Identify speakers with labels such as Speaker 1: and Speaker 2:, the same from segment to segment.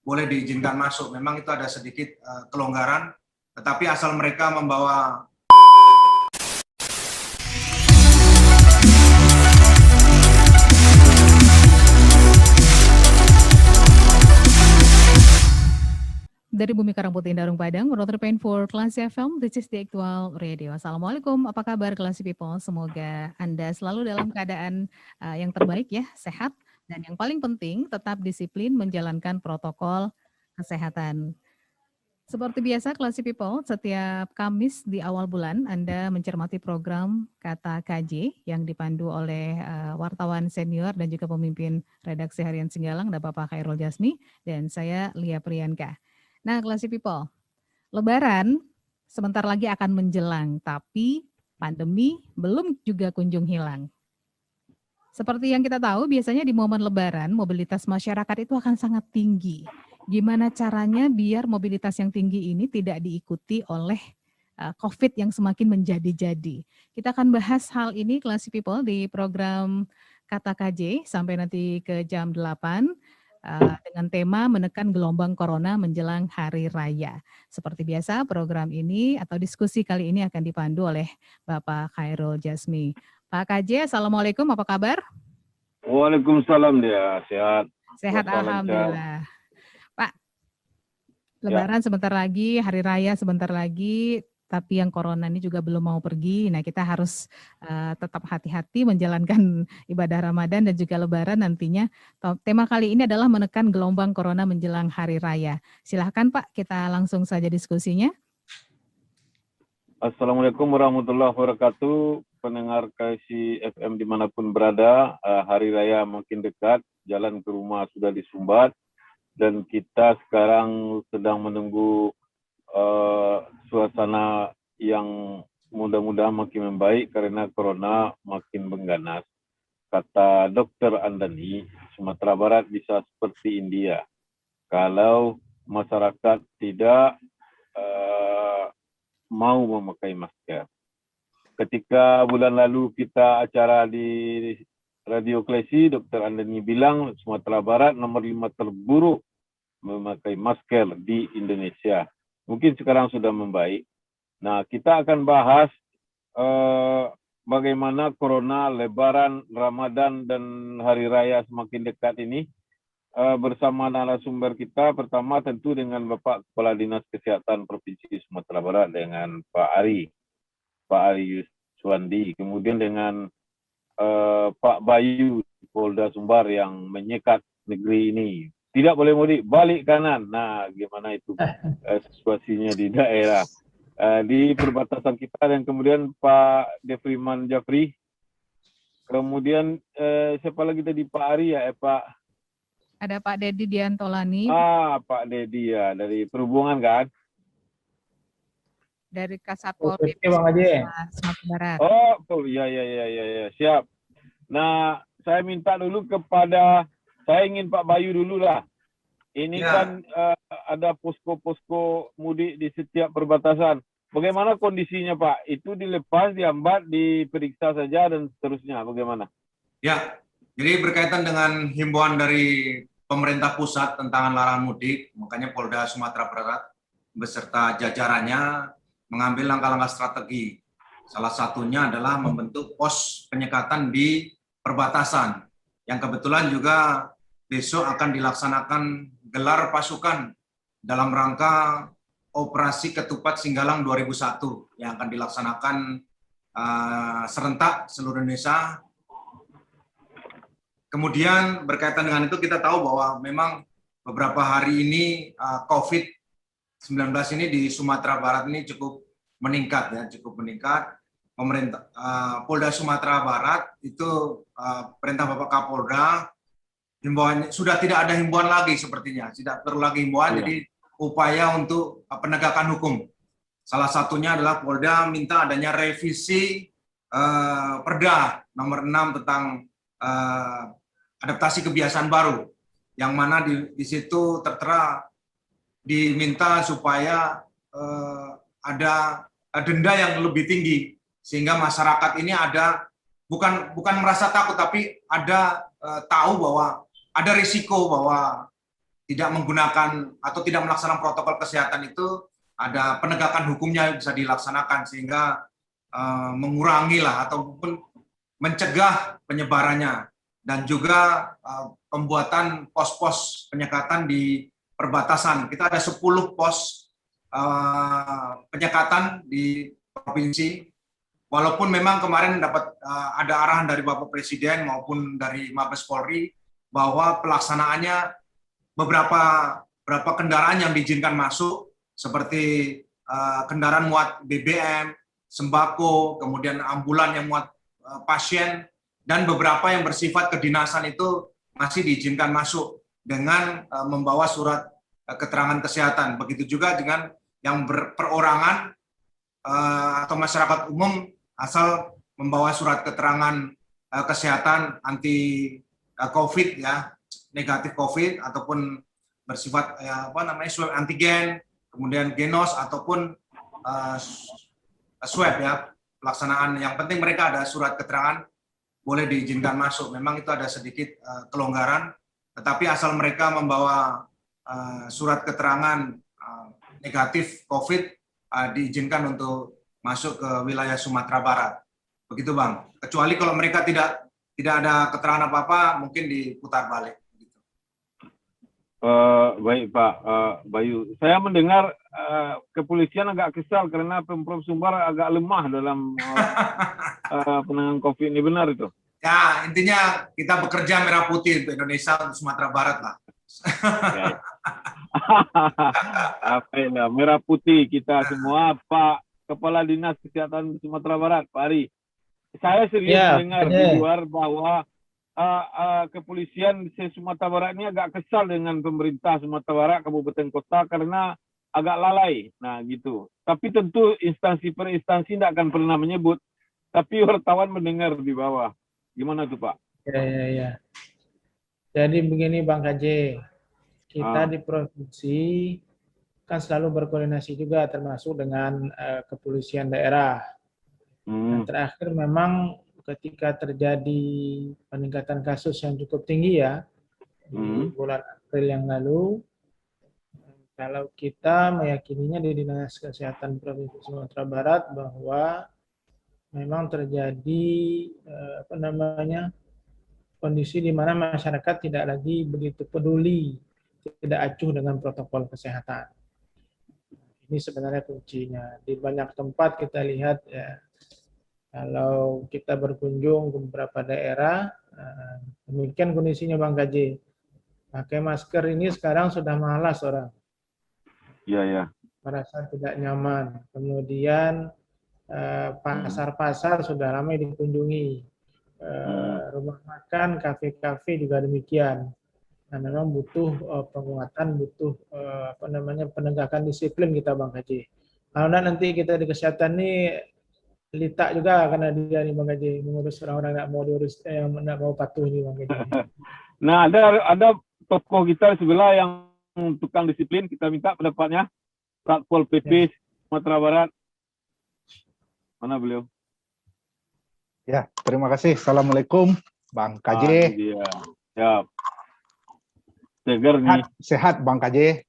Speaker 1: boleh diizinkan masuk. Memang itu ada sedikit kelonggaran, tetapi asal mereka membawa
Speaker 2: dari Bumi Karangputih Darung Padang, Rotor Pain for Classy FM, this is the actual radio. Assalamualaikum, apa kabar Classy People? Semoga Anda selalu dalam keadaan yang terbaik ya, sehat. Dan yang paling penting, tetap disiplin menjalankan protokol kesehatan. Seperti biasa, Classy People, setiap Kamis di awal bulan Anda mencermati program Kata KJ yang dipandu oleh wartawan senior dan juga pemimpin redaksi Harian Singgalang, ada Bapak Khairul Jasmi, dan saya Lia Priyanka. Nah, Classy People, Lebaran sebentar lagi akan menjelang, tapi pandemi belum juga kunjung hilang. Seperti yang kita tahu, biasanya di momen Lebaran, mobilitas masyarakat itu akan sangat tinggi. Gimana caranya biar mobilitas yang tinggi ini tidak diikuti oleh COVID yang semakin menjadi-jadi. Kita akan bahas hal ini, Classy People, di program Kata KJ sampai nanti ke jam 8. Dengan tema menekan gelombang corona menjelang hari raya. Seperti biasa program ini atau diskusi kali ini akan dipandu oleh Bapak Khairul Jasmi. Pak KJ, Assalamualaikum, apa kabar?
Speaker 3: Waalaikumsalam, dia sehat.
Speaker 2: Sehat, alhamdulillah. Pak, Lebaran sebentar lagi, hari raya sebentar lagi, tapi yang corona ini juga belum mau pergi. Nah, kita harus tetap hati-hati menjalankan ibadah Ramadan dan juga Lebaran nantinya. Tema kali ini adalah menekan gelombang corona menjelang hari raya. Silahkan Pak, kita langsung saja diskusinya.
Speaker 3: Assalamualaikum warahmatullahi wabarakatuh. Pendengar KSI FM dimanapun berada, hari raya makin dekat, jalan ke rumah sudah disumbat, dan kita sekarang sedang menunggu suasana yang mudah-mudahan makin membaik karena corona makin mengganas. Kata Dr. Andani, Sumatera Barat bisa seperti India kalau masyarakat tidak mau memakai masker. Ketika bulan lalu kita acara di Radio Klesi, Dr. Andani bilang Sumatera Barat nomor 5 terburuk memakai masker di Indonesia. Mungkin sekarang sudah membaik. Nah, kita akan bahas bagaimana corona, Lebaran, Ramadan, dan Hari Raya semakin dekat ini bersama narasumber kita. Pertama tentu dengan Bapak Kepala Dinas Kesehatan Provinsi Sumatera Barat dengan Pak Ari Yuswandi. Kemudian dengan Pak Bayu Polda Sumbar yang menyekat negeri ini. Tidak boleh mudik, balik kanan. Nah, gimana itu situasinya di daerah, di perbatasan kita. Dan kemudian Pak Defriman Jafri. Kemudian siapa lagi tadi, Pak Ari ya, Pak?
Speaker 2: Ada Pak Dedi Diantolani.
Speaker 3: Pak Dedi ya, dari perhubungan kan?
Speaker 2: Dari Kasatpol PP Sumatera Barat.
Speaker 3: Oh, ya, siap. Nah, saya minta dulu saya ingin Pak Bayu dulu lah. Ini kan ada posko-posko mudik di setiap perbatasan. Bagaimana kondisinya Pak? Itu dilepas, diambat, diperiksa saja dan seterusnya. Bagaimana?
Speaker 1: Ya, jadi berkaitan dengan himbauan dari pemerintah pusat tentang larangan mudik, makanya Polda Sumatera Barat beserta jajarannya mengambil langkah-langkah strategi. Salah satunya adalah membentuk pos penyekatan di perbatasan, yang kebetulan juga besok akan dilaksanakan gelar pasukan dalam rangka Operasi Ketupat Singgalang 2001 yang akan dilaksanakan serentak seluruh Indonesia. Kemudian berkaitan dengan itu kita tahu bahwa memang beberapa hari ini COVID-19 ini di Sumatera Barat ini cukup meningkat ya, Pemerintah Polda Sumatera Barat itu perintah Bapak Kapolda, himbauan sudah tidak ada himbauan lagi sepertinya, tidak perlu lagi himbauan, jadi upaya untuk penegakan hukum. Salah satunya adalah Polda minta adanya revisi Perda nomor 6 tentang adaptasi kebiasaan baru, yang mana di situ tertera diminta supaya ada denda yang lebih tinggi, sehingga masyarakat ini ada bukan merasa takut, tapi ada tahu bahwa ada risiko bahwa tidak menggunakan atau tidak melaksanakan protokol kesehatan itu ada penegakan hukumnya yang bisa dilaksanakan sehingga mengurangi lah ataupun mencegah penyebarannya dan juga pembuatan pos-pos penyekatan di perbatasan. Kita ada 10 pos penyekatan di provinsi. Walaupun memang kemarin dapat ada arahan dari Bapak Presiden maupun dari Mabes Polri bahwa pelaksanaannya beberapa kendaraan yang diizinkan masuk seperti kendaraan muat BBM, sembako, kemudian ambulan yang muat pasien, dan beberapa yang bersifat kedinasan itu masih diizinkan masuk dengan membawa surat keterangan kesehatan. Begitu juga dengan yang perorangan atau masyarakat umum asal membawa surat keterangan kesehatan anti COVID ya, negatif COVID ataupun bersifat swab antigen, kemudian genos ataupun swab ya, pelaksanaan. Yang penting mereka ada surat keterangan boleh diizinkan masuk. Memang itu ada sedikit kelonggaran, tetapi asal mereka membawa surat keterangan negatif COVID diizinkan untuk masuk ke wilayah Sumatera Barat. Begitu Bang. Kecuali kalau mereka tidak ada keterangan apa-apa, mungkin diputar balik.
Speaker 3: Baik Pak Bayu, saya mendengar kepolisian agak kesal karena Pemprov Sumbar agak lemah dalam penanganan COVID ini, benar itu?
Speaker 1: Ya, intinya kita bekerja merah putih untuk Indonesia, untuk Sumatera Barat lah.
Speaker 3: Apa ini, merah putih kita semua, Pak Kepala Dinas Kesehatan Sumatera Barat, Pak Ari. Saya serius mendengar di luar bahwa kepolisian di Sumatera Barat ini agak kesal dengan pemerintah Sumatera Barat, kabupaten kota karena agak lalai. Nah gitu. Tapi tentu instansi per instansi tidak akan pernah menyebut. Tapi wartawan mendengar di bawah. Gimana tuh Pak?
Speaker 4: Ya. Jadi begini Bang KJ, kita di provinsi kan selalu berkoordinasi juga termasuk dengan kepolisian daerah. Dan terakhir memang ketika terjadi peningkatan kasus yang cukup tinggi ya di bulan April yang lalu, kalau kita meyakininya di Dinas Kesehatan Provinsi Sumatera Barat bahwa memang terjadi kondisi di mana masyarakat tidak lagi begitu peduli, tidak acuh dengan protokol kesehatan. Ini sebenarnya kuncinya. Di banyak tempat kita lihat ya, kalau kita berkunjung ke beberapa daerah, demikian kondisinya Bang KJ. Pakai masker ini sekarang sudah malas orang.
Speaker 3: Iya.
Speaker 4: Merasa tidak nyaman. Kemudian pasar-pasar sudah ramai dikunjungi. Rumah makan, kafe-kafe juga demikian. Nah, memang butuh penguatan, butuh penegakan disiplin kita Bang KJ. Kalau nanti kita di kesehatan nih litak juga karena dia nih Bang KJ mengurus orang-orang yang mau diurus, yang tidak mau patuh nih Bang KJ.
Speaker 3: Nah ada tokoh kita sebelah yang tukang disiplin, kita minta pendapatnya. Satpol PP Sumatera Barat. Mana beliau?
Speaker 5: Ya, terima kasih. Assalamualaikum Bang KJ.
Speaker 3: Ya. Segar nih.
Speaker 5: Sehat Bang KJ.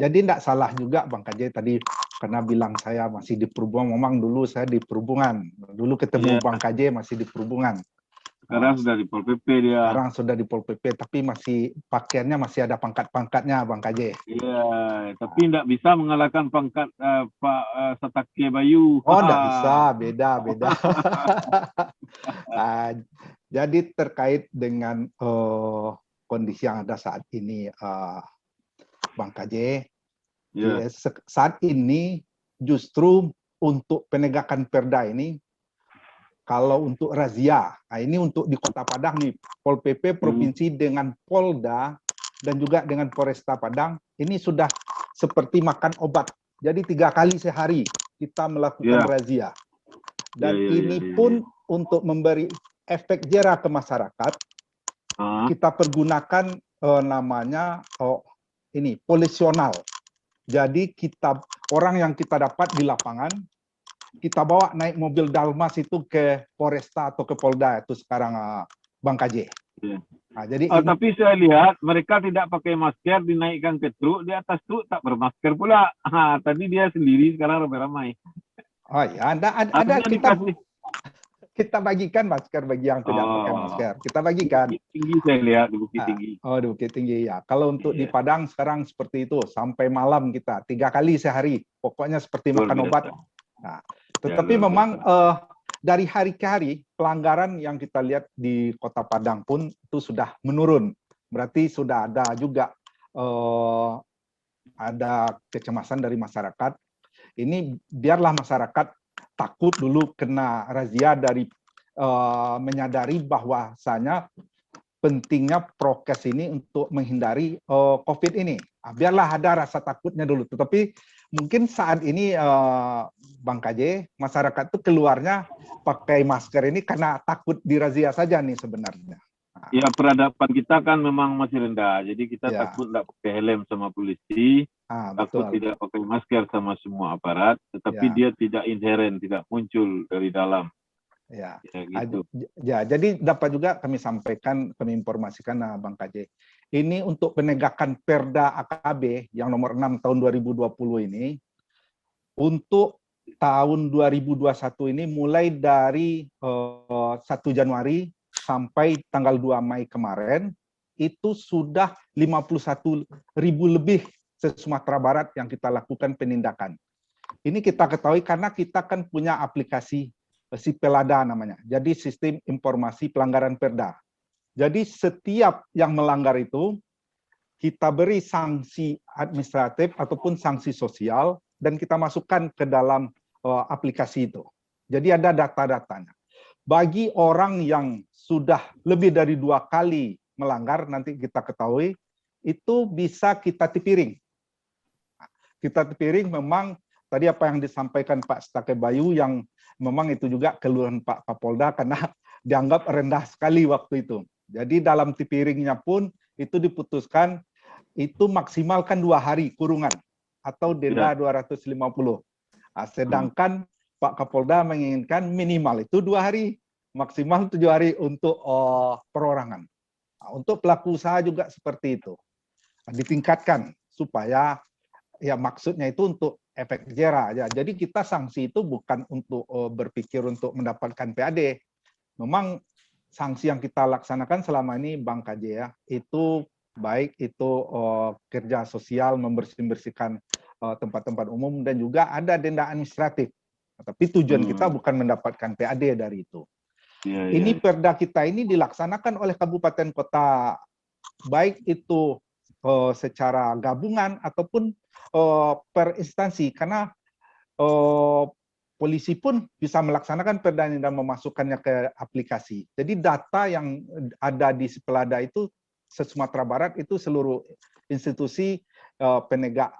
Speaker 5: Jadi tidak salah juga Bang KJ tadi karena bilang saya masih di perhubungan. Memang dulu saya di perhubungan. Dulu ketemu Bang KJ masih di perhubungan.
Speaker 3: Sekarang sudah di Pol PP dia.
Speaker 5: Sekarang sudah di Pol PP, tapi masih pakaiannya masih ada pangkat-pangkatnya Bang KJ.
Speaker 3: Iya, tapi tidak bisa mengalahkan pangkat Pak Satake Bayu.
Speaker 5: Oh, tidak bisa, beda. Jadi terkait dengan kondisi yang ada saat ini, Bang KJ, saat ini justru untuk penegakan perda ini, kalau untuk razia, nah ini untuk di Kota Padang nih, Pol PP Provinsi dengan Polda dan juga dengan Polresta Padang, ini sudah seperti makan obat. Jadi 3 kali sehari kita melakukan razia. Dan ini pun untuk memberi efek jera ke masyarakat, kita pergunakan namanya polisional. Jadi orang yang kita dapat di lapangan, kita bawa naik mobil Dalmas itu ke Polresta atau ke Polda itu sekarang Bang KJ.
Speaker 3: Iya.
Speaker 5: Nah, jadi
Speaker 3: Tapi saya lihat mereka tidak pakai masker, dinaikkan ke truk, di atas truk tak bermasker pula. Tadi dia sendiri, sekarang ramai-ramai.
Speaker 5: oh ya, ada
Speaker 3: Harusnya dikasih.
Speaker 5: kita bagikan masker bagi yang tidak pakai masker. Kita
Speaker 3: Di
Speaker 5: bagikan.
Speaker 3: Bukit Tinggi saya lihat, di Bukit
Speaker 5: Ah,
Speaker 3: Tinggi.
Speaker 5: oh, di Bukit Tinggi ya. Kalau untuk di
Speaker 3: Iya.
Speaker 5: Padang sekarang seperti itu sampai malam kita 3 kali sehari. Pokoknya seperti
Speaker 3: Luar
Speaker 5: makan
Speaker 3: biasa.
Speaker 5: obat. Nah, tetapi
Speaker 3: luar
Speaker 5: memang
Speaker 3: biasa.
Speaker 5: dari hari ke hari pelanggaran yang kita lihat di Kota Padang pun itu sudah menurun. Berarti sudah ada juga ada kecemasan dari masyarakat. Ini biarlah masyarakat takut dulu kena razia dari menyadari bahwasanya pentingnya prokes ini untuk menghindari COVID ini. Biarlah ada rasa takutnya dulu. Tetapi mungkin saat ini Bang KJ, masyarakat itu keluarnya pakai masker ini karena takut dirazia saja nih sebenarnya.
Speaker 3: Ya, peradaban kita kan memang masih rendah. Jadi kita
Speaker 5: Ya.
Speaker 3: takut tidak pakai helm sama polisi, takut
Speaker 5: Betul.
Speaker 3: tidak pakai masker sama semua aparat, tetapi
Speaker 5: Ya.
Speaker 3: dia tidak inheren, tidak muncul dari dalam.
Speaker 5: Ya.
Speaker 3: Ya, gitu.
Speaker 5: Ya, jadi dapat juga kami sampaikan, kami informasikan Bang KJ. Ini untuk penegakan Perda AKB yang nomor 6 tahun 2020 ini, untuk tahun 2021 ini mulai dari 1 Januari sampai tanggal 2 Mei kemarin, itu sudah 51.000 lebih se-Sumatera Barat yang kita lakukan penindakan. Ini kita ketahui karena kita kan punya aplikasi Sipelada namanya. Jadi sistem informasi pelanggaran Perda. Jadi setiap yang melanggar itu kita beri sanksi administratif ataupun sanksi sosial dan kita masukkan ke dalam aplikasi itu. Jadi ada data-datanya. Bagi orang yang sudah lebih dari 2 kali melanggar, nanti kita ketahui, itu bisa kita tipiring. Kita tipiring memang tadi apa yang disampaikan Pak Stake Bayu yang memang itu juga keluhan Pak Kapolda karena dianggap rendah sekali waktu itu. Jadi dalam tipiringnya pun itu diputuskan itu maksimalkan 2 hari kurungan atau denda 250. Nah, sedangkan Pak Kapolda menginginkan minimal itu 2 hari, maksimal 7 hari untuk perorangan. Nah, untuk pelaku usaha juga seperti itu. Nah, ditingkatkan supaya ya maksudnya itu untuk efek jera aja. Jadi kita sanksi itu bukan untuk berpikir untuk mendapatkan PAD. Memang sanksi yang kita laksanakan selama ini Bang KJ ya, itu baik itu kerja sosial membersihkan tempat-tempat umum dan juga ada denda administratif. Tapi tujuan kita bukan mendapatkan PAD dari itu. Ini Perda kita ini dilaksanakan oleh kabupaten kota, baik itu secara gabungan ataupun per instansi, karena polisi pun bisa melaksanakan Perda ini dan memasukkannya ke aplikasi. Jadi data yang ada di Sipelada itu se-Sumatera Barat itu seluruh institusi penegak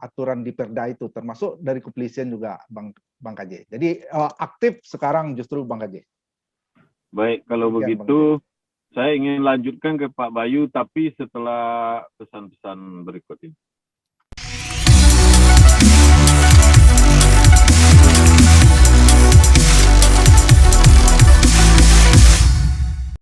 Speaker 5: aturan di Perda itu, termasuk dari kepolisian juga Bang KJ. Jadi aktif sekarang justru Bang KJ.
Speaker 3: Baik, kalau begitu saya ingin lanjutkan ke Pak Bayu, tapi setelah pesan-pesan berikut ini.